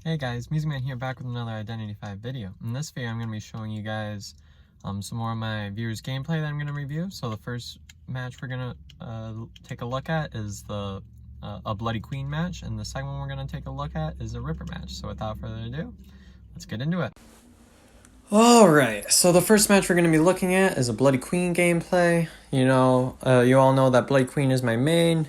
Hey guys, Mus1cMan here, back with another Identity 5 video. In this video, I'm going to be showing you guys some more of my viewers' gameplay that I'm going to review. So the first match we're going to take a look at is a Bloody Queen match, and the second one we're going to take a look at is a Ripper match. So without further ado, let's get into it. Alright, so the first match we're going to be looking at is a Bloody Queen gameplay. You all know that Bloody Queen is my main.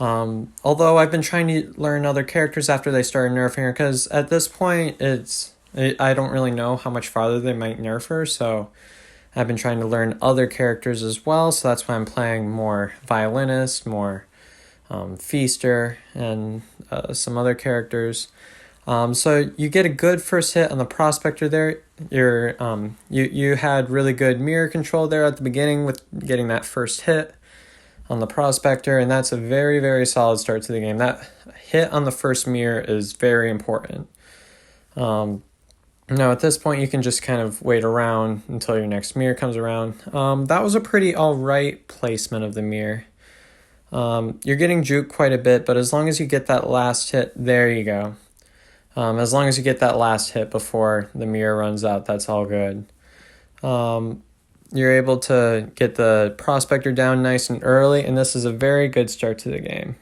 Although I've been trying to learn other characters after they started nerfing her, because at this point I don't really know how much farther they might nerf her, so I've been trying to learn other characters as well, so that's why I'm playing more Violinist, more Feaster, and some other characters. So you get a good first hit on the Prospector there. You had really good mirror control there at the beginning with getting that first hit on the Prospector, and that's a very, very solid start to the game. That hit on the first mirror is very important. Now at this point you can just kind of wait around until your next mirror comes around. That was a pretty alright placement of the mirror. You're getting juked quite a bit, but as long as you get that last hit, there you go. As long as you get that last hit before the mirror runs out, that's all good. You're able to get the Prospector down nice and early, and this is a very good start to the game.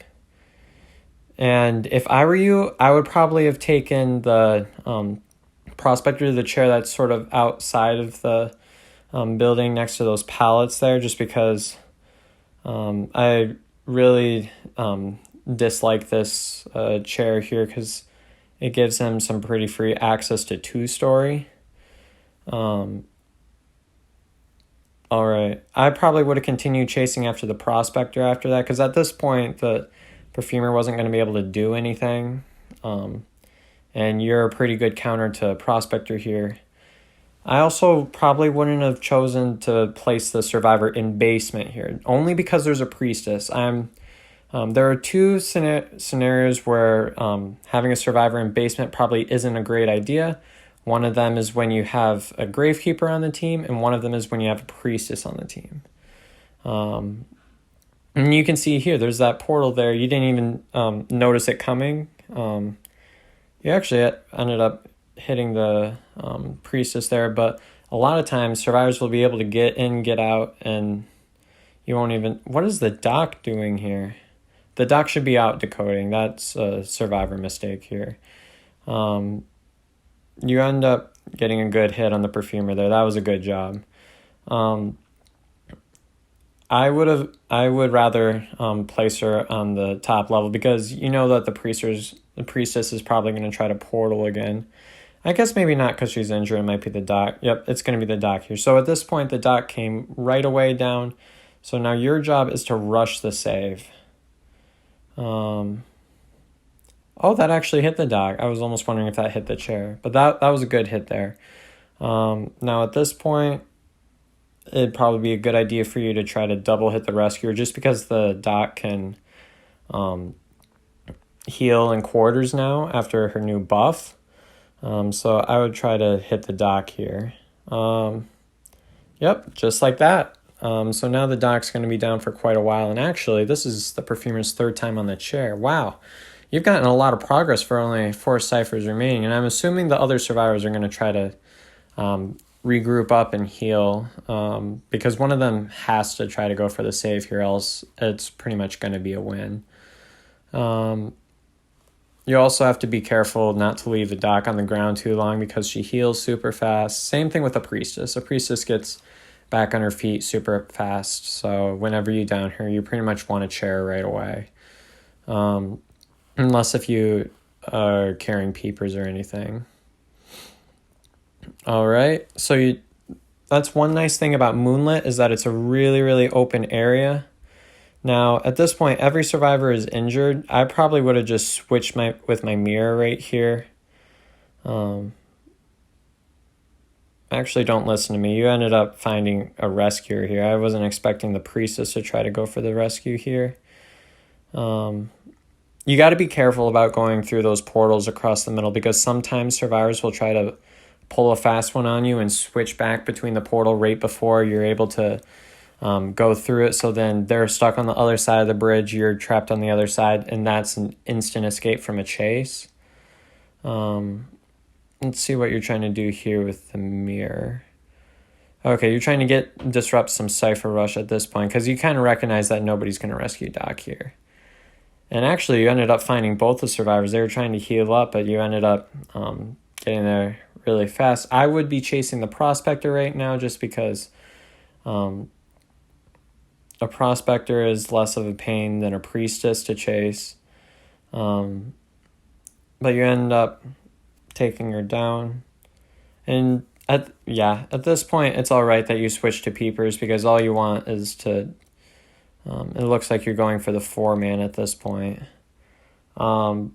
And if I were you, I would probably have taken the Prospector to the chair that's sort of outside of the building next to those pallets there, just because I really dislike this chair here because it gives him some pretty free access to two-story. Alright, I probably would have continued chasing after the Prospector after that, because at this point the Perfumer wasn't going to be able to do anything. And you're a pretty good counter to Prospector here. I also probably wouldn't have chosen to place the Survivor in basement here, only because there's a Priestess. There are two scenarios where having a Survivor in basement probably isn't a great idea. One of them is when you have a Gravekeeper on the team, and one of them is when you have a Priestess on the team. And you can see here, there's that portal there. You didn't even notice it coming. You actually ended up hitting the Priestess there, but a lot of times Survivors will be able to get in, get out, and you won't even... What is the doc doing here? The doc should be out decoding. That's a Survivor mistake here. You end up getting a good hit on the Perfumer there. That was a good job. I would rather place her on the top level, because you know that the Priestess is probably going to try to portal again. I guess maybe not, because she's injured. It might be the doc. Yep, it's going to be the doc here. So at this point, the doc came right away down. So now your job is to rush the save. Oh, that actually hit the dock. I was almost wondering if that hit the chair. But that was a good hit there. Now at this point, it'd probably be a good idea for you to try to double hit the rescuer, just because the doc can heal in quarters now after her new buff. So I would try to hit the doc here. Yep, just like that. So now the doc's going to be down for quite a while. And actually, this is the Perfumer's third time on the chair. Wow. You've gotten a lot of progress for only 4 ciphers remaining, and I'm assuming the other Survivors are going to try to regroup up and heal, because one of them has to try to go for the save here, else it's pretty much going to be a win. You also have to be careful not to leave the doc on the ground too long, because she heals super fast. Same thing with a Priestess. A Priestess gets back on her feet super fast, so whenever you down her, you pretty much want a chair right away. Unless if you are carrying peepers or anything. Alright, so that's one nice thing about Moonlit, is that it's a really, really open area. Now, at this point, every Survivor is injured. I probably would have just switched with my mirror right here. Actually, don't listen to me. You ended up finding a rescuer here. I wasn't expecting the Priestess to try to go for the rescue here. You got to be careful about going through those portals across the middle, because sometimes Survivors will try to pull a fast one on you and switch back between the portal right before you're able to go through it. So then they're stuck on the other side of the bridge, you're trapped on the other side, and that's an instant escape from a chase. Let's see what you're trying to do here with the mirror. Okay, you're trying to disrupt some Cypher Rush at this point because you kind of recognize that nobody's going to rescue Doc here. And actually, you ended up finding both the survivors. They were trying to heal up, but you ended up getting there really fast. I would be chasing the Prospector right now just because a Prospector is less of a pain than a Priestess to chase. But you end up taking her down. And at this point, it's all right that you switch to Peepers because all you want is to... it looks like you're going for the 4-man at this point. Now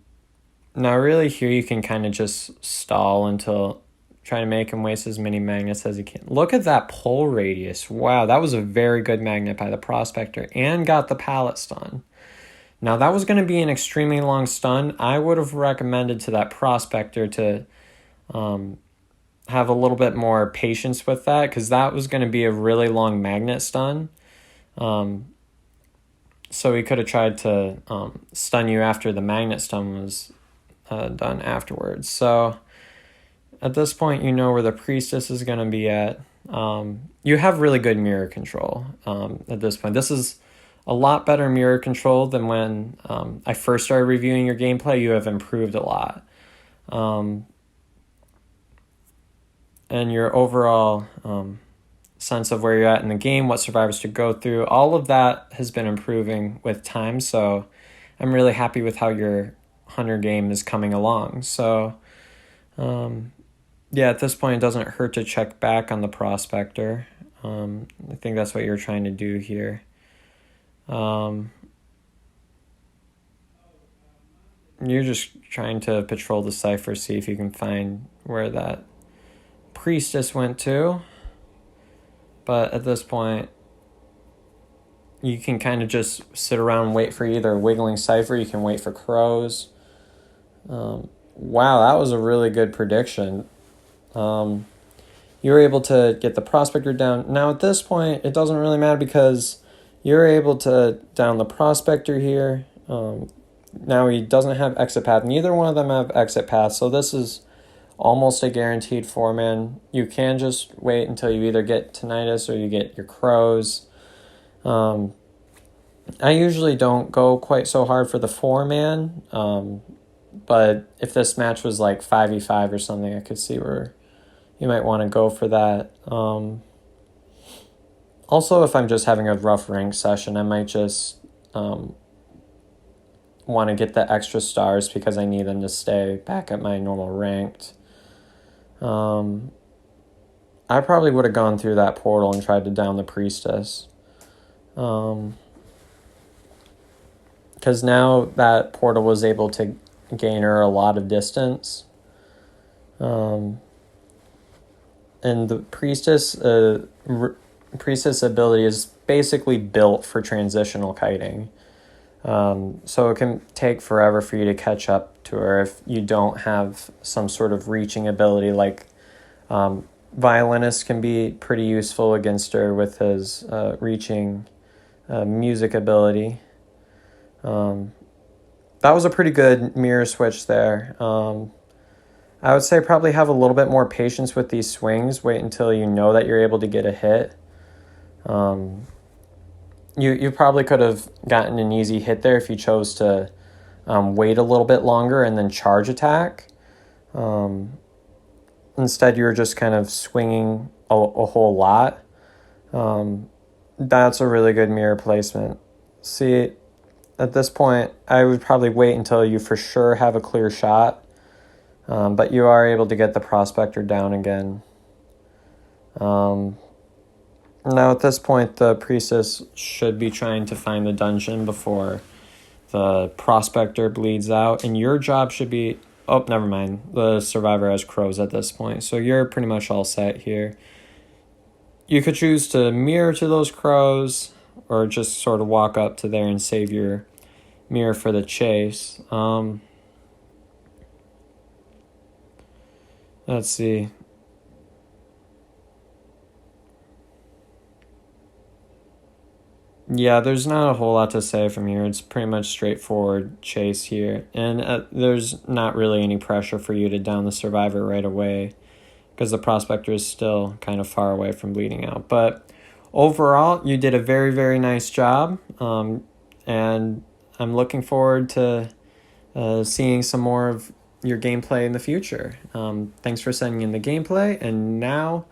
really here you can kind of just stall until... try to make him waste as many magnets as he can. Look at that pull radius. Wow, that was a very good magnet by the Prospector and got the pallet stun. Now that was going to be an extremely long stun. I would have recommended to that Prospector to have a little bit more patience with that because that was going to be a really long magnet stun. So he could have tried to stun you after the magnet stun was done afterwards. So at this point, you know where the Priestess is going to be at. You have really good mirror control at this point. This is a lot better mirror control than when I first started reviewing your gameplay. You have improved a lot. And your overall sense of where you're at in the game, what survivors to go through, all of that has been improving with time. So I'm really happy with how your Hunter game is coming along. So yeah, at this point, it doesn't hurt to check back on the Prospector. I think that's what you're trying to do here. You're just trying to patrol the Cypher, see if you can find where that Priestess went to. But at this point, you can kind of just sit around and wait for either a wiggling Cypher. You can wait for crows. Wow, that was a really good prediction. You were able to get the Prospector down. Now at this point, it doesn't really matter because you're able to down the Prospector here. Now he doesn't have exit path. Neither one of them have exit path, so this is almost a guaranteed 4-man. You can just wait until you either get tinnitus or you get your crows. I usually don't go quite so hard for the 4-man, but if this match was like 5v5 or something, I could see where you might want to go for that. Also, if I'm just having a rough rank session, I might just want to get the extra stars because I need them to stay back at my normal ranked. I probably would have gone through that portal and tried to down the Priestess. Because now that portal was able to gain her a lot of distance. And the Priestess ability is basically built for transitional kiting. So it can take forever for you to catch up to her if you don't have some sort of reaching ability. Like Violinist can be pretty useful against her with his reaching music ability. That was a pretty good mirror switch there. I would say probably have a little bit more patience with these swings. Wait until you know that you're able to get a hit. You probably could have gotten an easy hit there if you chose to wait a little bit longer and then charge attack. Instead, you were just kind of swinging a whole lot. That's a really good mirror placement. See, at this point, I would probably wait until you for sure have a clear shot. But you are able to get the Prospector down again. Now at this point, the Priestess should be trying to find the dungeon before the Prospector bleeds out. And your job should be... Oh, never mind. The Survivor has crows at this point. So you're pretty much all set here. You could choose to mirror to those crows or just sort of walk up to there and save your mirror for the chase. Let's see. Yeah, there's not a whole lot to say from here. It's pretty much straightforward chase here. And there's not really any pressure for you to down the survivor right away because the prospector is still kind of far away from bleeding out. But overall, you did a very, very nice job. And I'm looking forward to seeing some more of your gameplay in the future. Thanks for sending in the gameplay. And now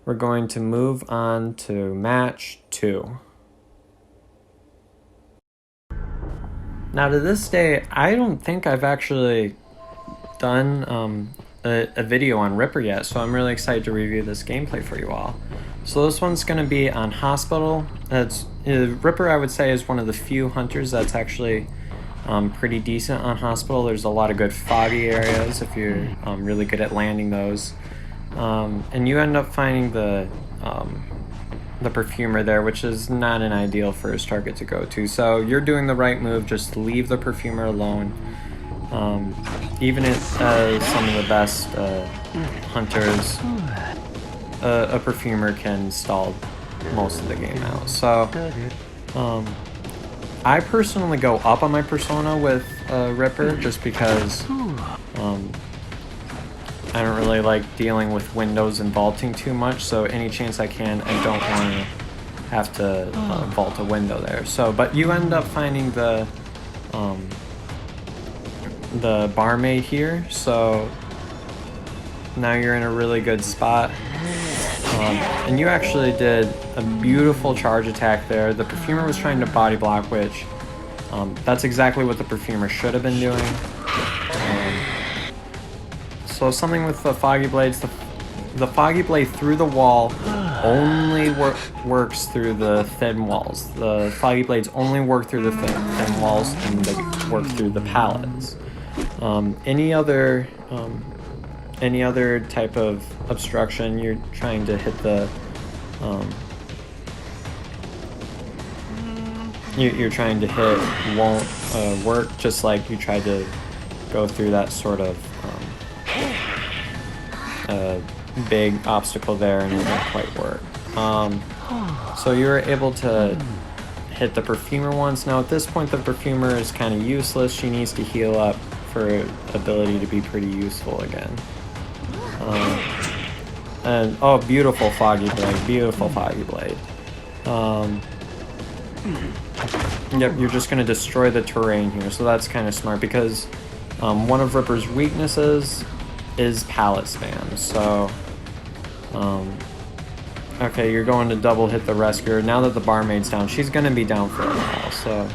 we're going to move on to match 2. Now, to this day, I don't think I've actually done a video on Ripper yet, so I'm really excited to review this gameplay for you all. So this one's going to be on Hospital. Ripper, I would say, is one of the few hunters that's actually pretty decent on Hospital. There's a lot of good foggy areas if you're really good at landing those. And you end up finding the perfumer there, which is not an ideal first target to go to. So you're doing the right move, just leave the perfumer alone. Even if some of the best hunters, a perfumer can stall most of the game out. So I personally go up on my persona with Ripper just because I don't really like dealing with windows and vaulting too much, so any chance I can, I don't want to have to vault a window there. So, but you end up finding the barmaid here, so now you're in a really good spot. And you actually did a beautiful charge attack there. The perfumer was trying to body block, which that's exactly what the perfumer should have been doing. So something with the Foggy Blades, the Foggy Blade through the wall only works through the thin walls. The Foggy Blades only work through the thin walls, and they work through the pallets. Any other type of obstruction you're trying to hit the you're trying to hit won't work, just like you tried to go through that sort of big obstacle there and it didn't quite work. So you were able to hit the perfumer once. Now at this point the perfumer is kind of useless. She needs to heal up for ability to be pretty useful again. And oh, beautiful Foggy Blade, beautiful Foggy Blade. Yep, you're just going to destroy the terrain here, so that's kind of smart because one of Ripper's weaknesses is pallet spam. So okay, you're going to double hit the rescuer. Now that the barmaid's down, she's going to be down for a while. So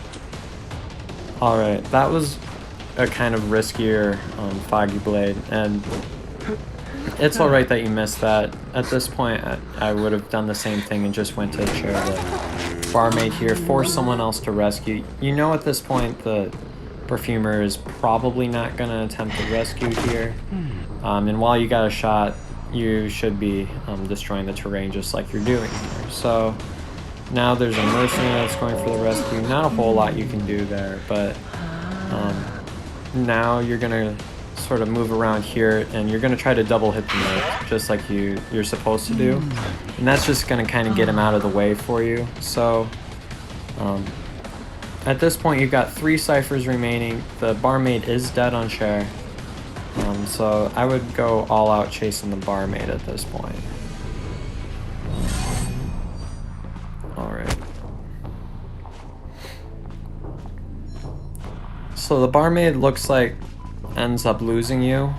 alright, that was a kind of riskier Foggy Blade, and it's alright that you missed that. At this point I would have done the same thing and just went to chair the barmaid here, force someone else to rescue. You know at this point the perfumer is probably not going to attempt to rescue here. And while you got a shot, you should be destroying the terrain just like you're doing here. So now there's a mercenary that's going for the rescue. Not a whole lot you can do there, but now you're going to sort of move around here and you're going to try to double hit the merc just like you're supposed to do. And that's just going to kind of get him out of the way for you. So at this point you've got 3 ciphers remaining. The barmaid is dead on share. So I would go all out chasing the barmaid at this point. Alright. So the barmaid looks like ends up losing you,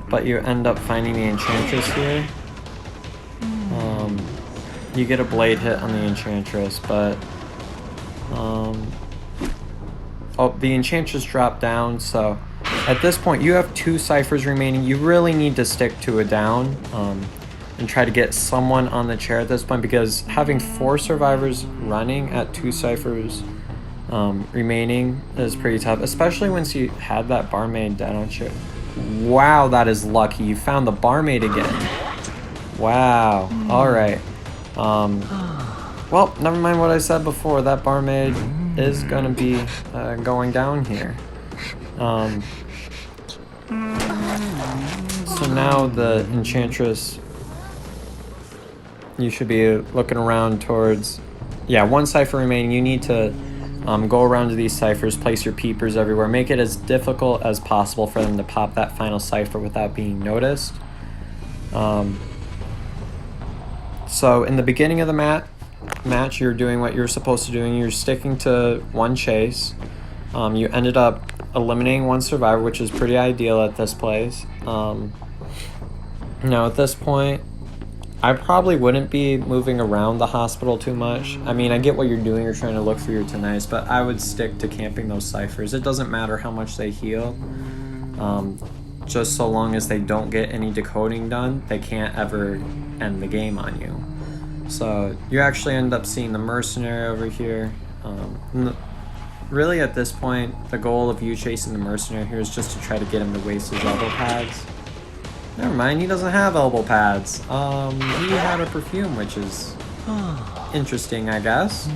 but you end up finding the enchantress here. You get a blade hit on the enchantress, but oh, the enchantress dropped down. So at this point you have 2 ciphers remaining. You really need to stick to a down and try to get someone on the chair at this point, because having 4 survivors running at 2 ciphers remaining is pretty tough, especially once you had that barmaid dead on chair. Wow, that is lucky. You found the barmaid again. Wow. Alright. Well, never mind what I said before. That barmaid is gonna be going down here. So now the enchantress, you should be looking around towards yeah, one cipher remaining. You need to go around to these ciphers, place your peepers everywhere, make it as difficult as possible for them to pop that final cipher without being noticed. So in the beginning of the match, you're doing what you're supposed to do, and you're sticking to one chase. You ended up eliminating one survivor, which is pretty ideal at this place. Now at this point, I probably wouldn't be moving around the hospital too much. I mean, I get what you're doing, you're trying to look for your Tonice, but I would stick to camping those ciphers. It doesn't matter how much they heal. Just so long as they don't get any decoding done, they can't ever end the game on you. So you actually end up seeing the mercenary over here. Really at this point, the goal of you chasing the mercenary here is just to try to get him to waste his elbow pads. Never mind, he doesn't have elbow pads. He had a perfume, which is interesting, I guess.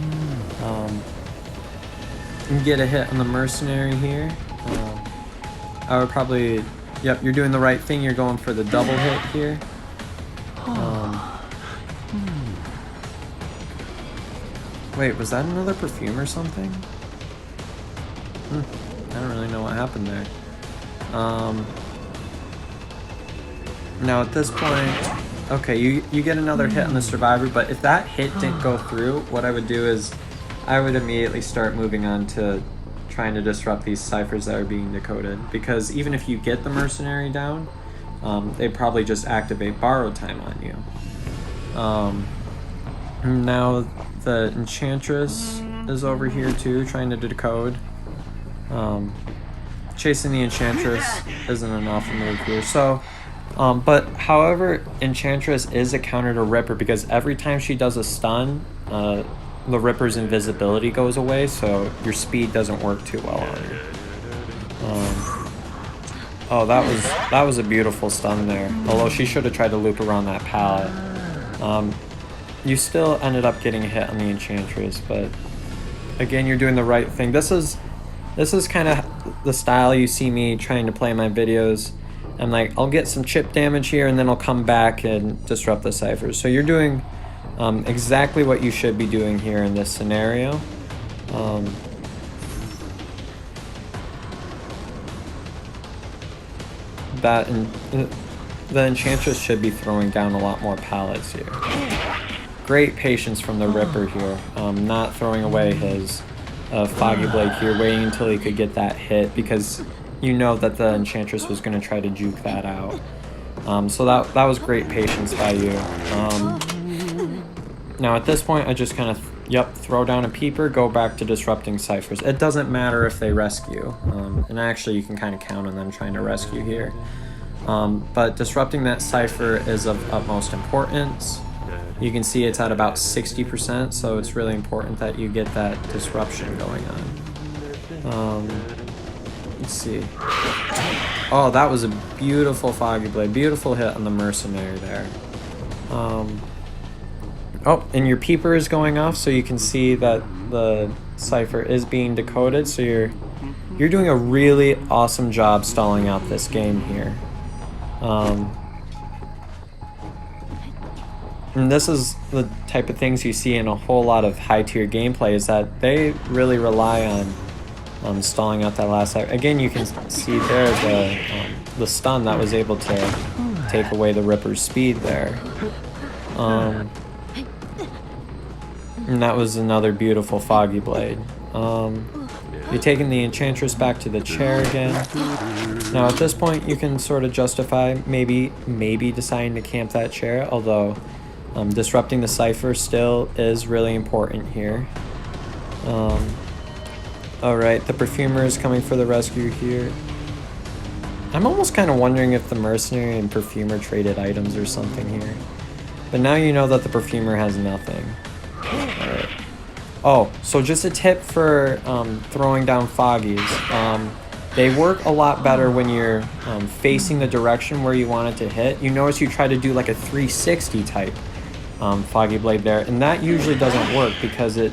You get a hit on the mercenary here. I would probably, yep, you're doing the right thing. You're going for the double hit here. Wait, was that another perfume or something? I don't really know what happened there. Now at this point, okay, you get another hit on the survivor, but if that hit didn't go through, what I would do is I would immediately start moving on to trying to disrupt these ciphers that are being decoded, because even if you get the mercenary down, they probably just activate borrowed time on you. Now the enchantress is over here too, trying to decode. Chasing the enchantress isn't an awful move here. So but however, enchantress is a counter to Ripper, because every time she does a stun, the Ripper's invisibility goes away, so your speed doesn't work too well on her. Oh, that was a beautiful stun there. Although she should have tried to loop around that pallet. You still ended up getting a hit on the enchantress, but again, you're doing the right thing. This is kind of the style you see me trying to play in my videos. I'm like, I'll get some chip damage here, and then I'll come back and disrupt the ciphers. So you're doing exactly what you should be doing here in this scenario. The enchantress should be throwing down a lot more pallets here. Great patience from the Ripper here, not throwing away his Foggy Blade here, waiting until he could get that hit, because you know that the enchantress was going to try to juke that out. So that was great patience by you. Now at this point, I just kind of, throw down a peeper, go back to disrupting ciphers. It doesn't matter if they rescue, and actually you can kind of count on them trying to rescue here. But disrupting that cipher is of utmost importance. You can see it's at about 60%, so it's really important that you get that disruption going on. Let's see. Oh, that was a beautiful Foggy Blade. Beautiful hit on the mercenary there. Oh, and your peeper is going off, so you can see that the cipher is being decoded. So you're doing a really awesome job stalling out this game here. And this is the type of things you see in a whole lot of high-tier gameplay, is that they really rely on stalling out that last cipher. Again, you can see there the stun that was able to take away the Ripper's speed there. And that was another beautiful Foggy Blade. You're taking the enchantress back to the chair again. Now at this point, you can sort of justify maybe deciding to camp that chair, although disrupting the cipher still is really important here. Alright, the perfumer is coming for the rescue here. I'm almost kind of wondering if the mercenary and perfumer traded items or something here. But now you know that the perfumer has nothing. Alright. Oh, so just a tip for throwing down foggies. They work a lot better when you're facing the direction where you want it to hit. You notice you try to do like a 360 type Foggy Blade there, and that usually doesn't work because it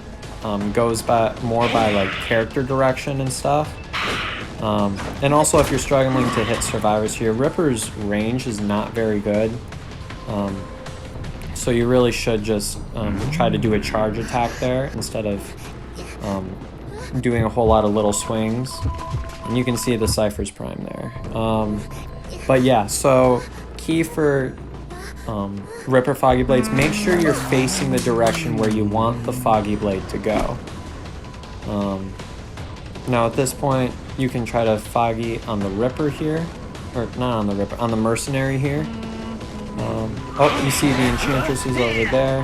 goes more by like character direction and stuff. And also if you're struggling to hit survivors here, Ripper's range is not very good. So you really should just try to do a charge attack there instead of doing a whole lot of little swings. And you can see the Cypher's Prime there. But yeah, so key for Ripper Foggy Blades, make sure you're facing the direction where you want the Foggy Blade to go. Now at this point, you can try to Foggy on the Ripper here. Or not on the Ripper, on the Mercenary here. Oh, you see the Enchantress is over there.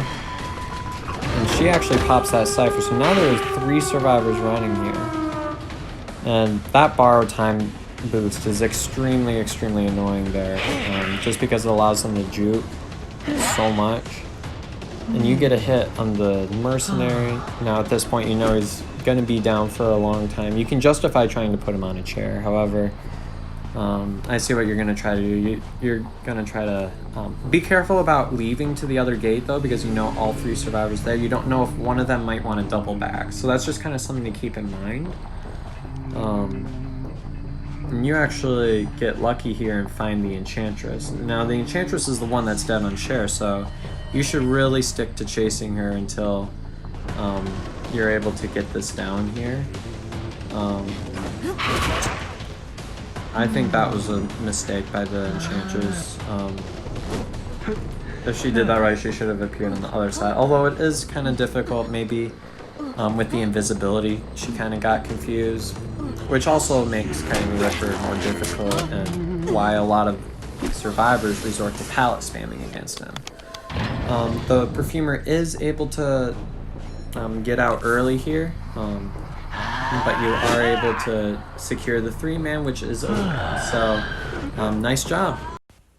And she actually pops that Cypher. So now there's 3 survivors running here. And that borrow time boost is extremely, extremely annoying there. Just because it allows them to juke so much. And you get a hit on the Mercenary. Now at this point you know he's going to be down for a long time. You can justify trying to put him on a chair. However, I see what you're going to try to do. You're going to try to be careful about leaving to the other gate though, because you know all 3 survivors there. You don't know if one of them might want to double back. So that's just kind of something to keep in mind. And you actually get lucky here and find the Enchantress. Now the Enchantress is the one that's dead on chair, so you should really stick to chasing her until you're able to get this down here. I think that was a mistake by the Enchantress. If she did that right, she should have appeared on the other side. Although it is kind of difficult, maybe with the invisibility, she kind of got confused, which also makes Cutting the Ripper more difficult and why a lot of survivors resort to pallet spamming against him. The Perfumer is able to get out early here. But you are able to secure the 3-man, which is open. So, nice job.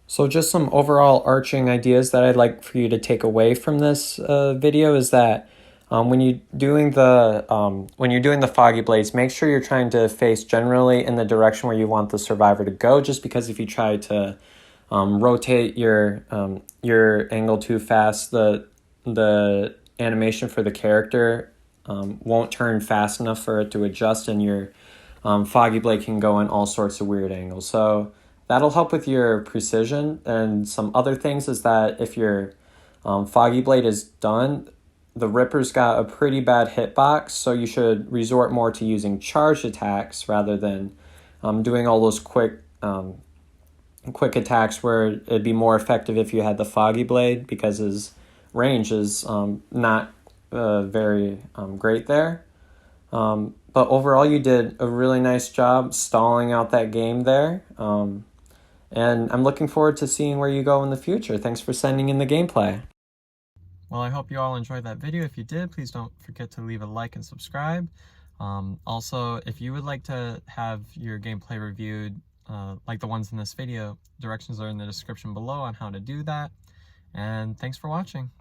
So just some overall arching ideas that I'd like for you to take away from this video is that when you're doing the Foggy Blades, make sure you're trying to face generally in the direction where you want the survivor to go. Just because if you try to rotate your angle too fast, the animation for the character won't turn fast enough for it to adjust, and your Foggy Blade can go in all sorts of weird angles. So that'll help with your precision. And some other things is that if your Foggy Blade is done, the Ripper's got a pretty bad hitbox, so you should resort more to using charged attacks rather than doing all those quick attacks where it'd be more effective if you had the Foggy Blade, because his range is not very great there. But overall, you did a really nice job stalling out that game there. And I'm looking forward to seeing where you go in the future. Thanks for sending in the gameplay. Well, I hope you all enjoyed that video. If you did, please don't forget to leave a like and subscribe. Also, if you would like to have your gameplay reviewed, like the ones in this video, directions are in the description below on how to do that. And thanks for watching.